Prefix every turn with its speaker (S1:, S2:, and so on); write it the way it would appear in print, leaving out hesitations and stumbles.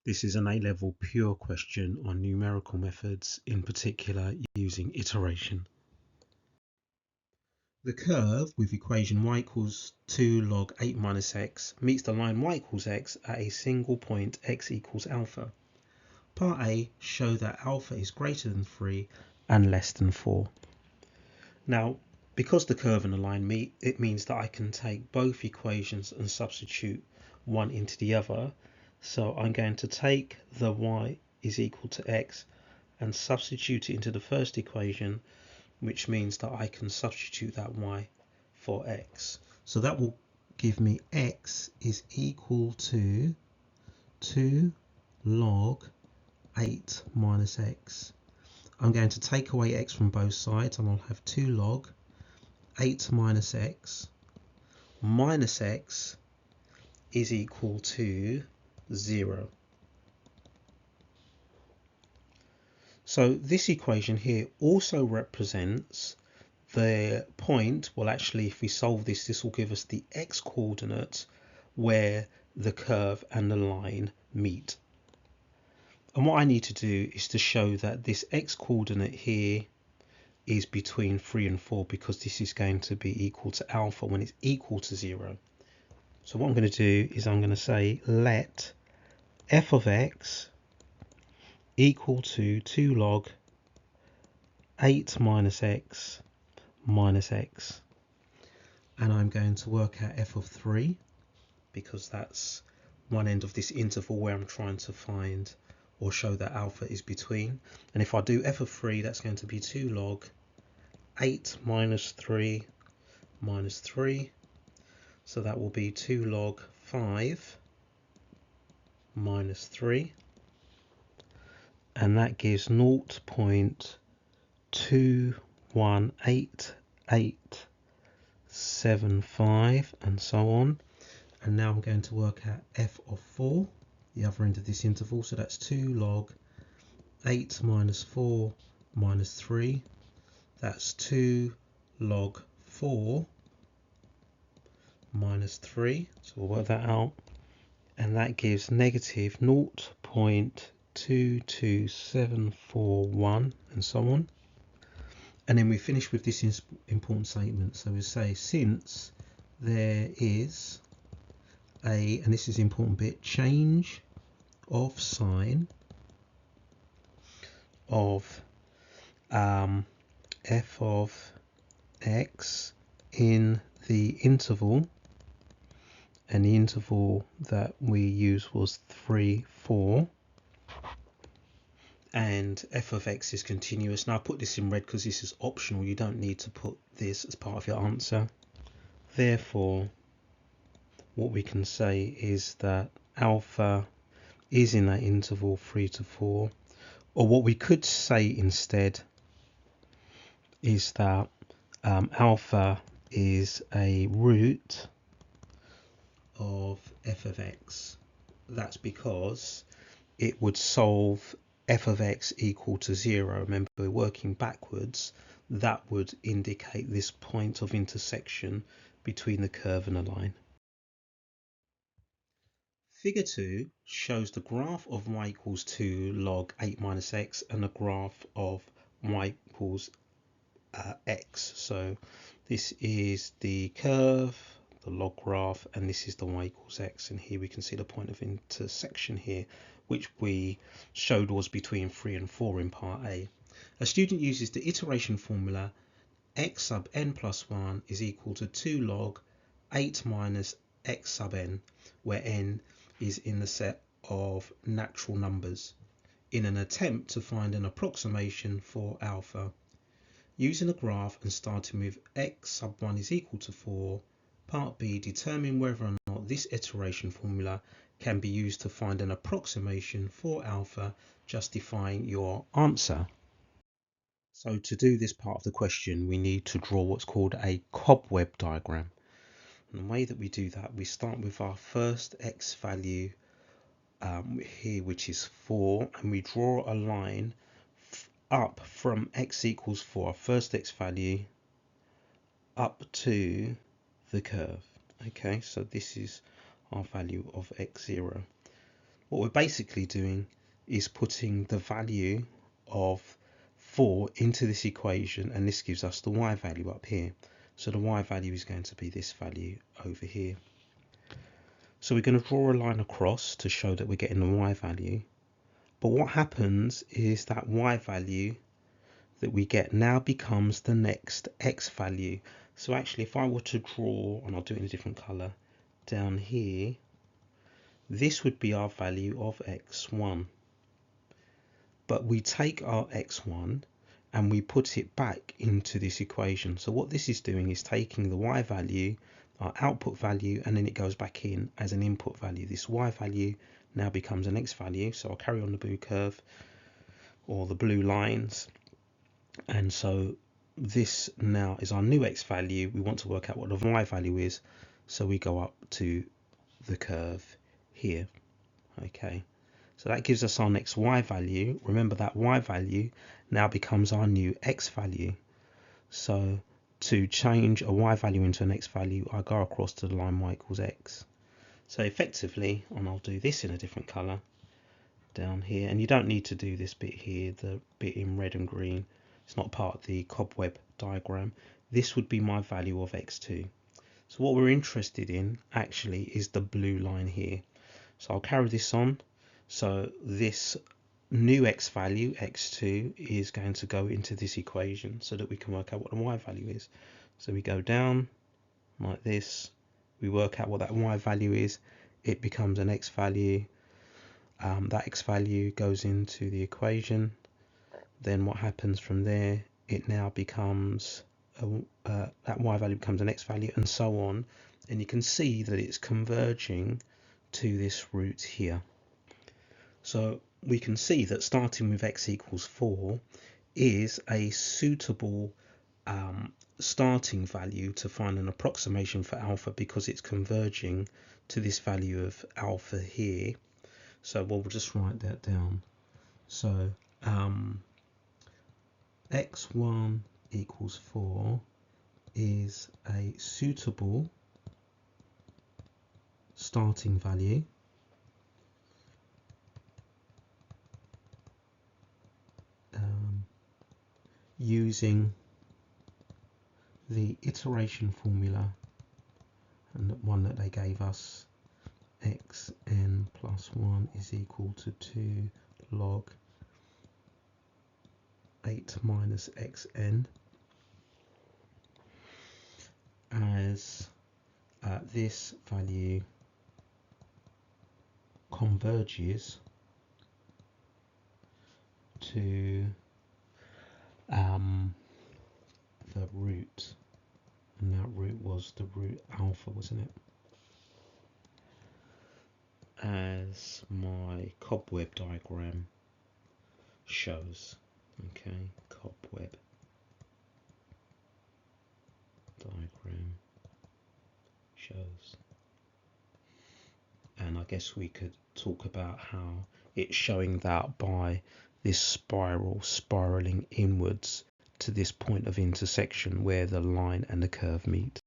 S1: This is an A-level pure question on numerical methods, in particular using iteration. The curve with equation y equals 2 log 8 minus x meets the line y equals x at a single point x equals alpha. Part A, show that alpha is greater than 3 and less than 4. Now, because the curve and the line meet, it means that I can take both equations and substitute one into the other. So I'm going to take the y is equal to x and substitute it into the first equation, which means that I can substitute that y for x. So that will give me x is equal to 2 log 8 minus x. I'm going to take away x from both sides and I'll have 2 log 8 minus x is equal to 0. So this equation here also represents the point, well actually if we solve this, this will give us the x coordinate where the curve and the line meet. And what I need to do is to show that this x coordinate here is between 3 and 4 because this is going to be equal to alpha when it's equal to 0. So what I'm going to do is I'm going to say let f of x equal to 2 log 8 minus x minus x. And I'm going to work out f of 3 because that's one end of this interval where I'm trying to find or show that alpha is between. And if I do f of 3, that's going to be 2 log 8 minus 3 minus 3. So that will be 2 log 5 minus 3. And that gives 0.2188875 and so on. And now I'm going to work out f of 4, the other end of this interval. So that's 2 log 8 minus 4 minus 3. That's 2 log 4 minus 3. So we'll work that out. And that gives negative 0.22741 and so on. And then we finish with this important statement. So we say since there is a, and this is the important bit, change of sign of f of x in the interval, and the interval that we used was 3, 4, and f of x is continuous. Now I put this in red because this is optional, you don't need to put this as part of your answer. Therefore what we can say is that alpha is in that interval 3 to 4, or what we could say instead is that alpha is a root of f of x. That's because it would solve f of x equal to 0. Remember, we're working backwards. That would indicate this point of intersection between the curve and the line. Figure 2 shows the graph of y equals 2 log 8 minus x and the graph of y equals x. So this is the curve, the log graph, and this is the y equals x. And here we can see the point of intersection here, which we showed was between 3 and 4 in part A. A student uses the iteration formula x sub n plus 1 is equal to 2 log 8 minus x sub n, where n is in the set of natural numbers, in an attempt to find an approximation for alpha. Using a graph and starting with x sub 1 is equal to 4, part B, determine whether or not this iteration formula can be used to find an approximation for alpha, justifying your answer. So to do this part of the question, we need to draw what's called a cobweb diagram. And the way that we do that, we start with our first x value here, which is 4, and we draw a line up from x equals 4, our first x value, up to the curve. Okay, so this is our value of x0. what we're basically doing is putting the value of 4 into this equation, and this gives us the y value up here. So the y value is going to be this value over here. So we're going to draw a line across to show that we're getting the y value. But what happens is that y value that we get now becomes the next x value. So actually, if I were to draw, and I'll do it in a different color, down here, this would be our value of x1. But we take our x1 and we put it back into this equation. So what this is doing is taking the y value, our output value, and then it goes back in as an input value. This y value now becomes an x value. So I'll carry on the blue curve or the blue lines. And so this now is our new x value. We want to work out what the y value is. So we go up to the curve here. Okay. So that gives us our next y value. Remember that y value now becomes our new x value. So to change a y value into an x value, I go across to the line y equals x. So effectively, and I'll do this in a different color down here, and you don't need to do this bit here, the bit in red and green, it's not part of the cobweb diagram. This would be my value of x2. So what we're interested in actually is the blue line here. So I'll carry this on. So this new x value, x2, is going to go into this equation so that we can work out what the y value is. So we go down like this, we work out what that y value is, it becomes an x value, that x value goes into the equation. Then what happens from there, it now becomes, that y value becomes an x value, and so on. And you can see that it's converging to this root here. So we can see that starting with x equals 4 is a suitable starting value to find an approximation for alpha, because it's converging to this value of alpha here. So we'll just write that down. So x1 equals 4 is a suitable starting value using the iteration formula, and the one that they gave us, xn plus 1 is equal to 2 log 8 minus xn, as this value converges to the root, and that root was the root alpha, wasn't it? As my cobweb diagram shows. Okay, cobweb diagram shows. And I guess we could talk about how it's showing that by this spiral spiraling inwards to this point of intersection where the line and the curve meet.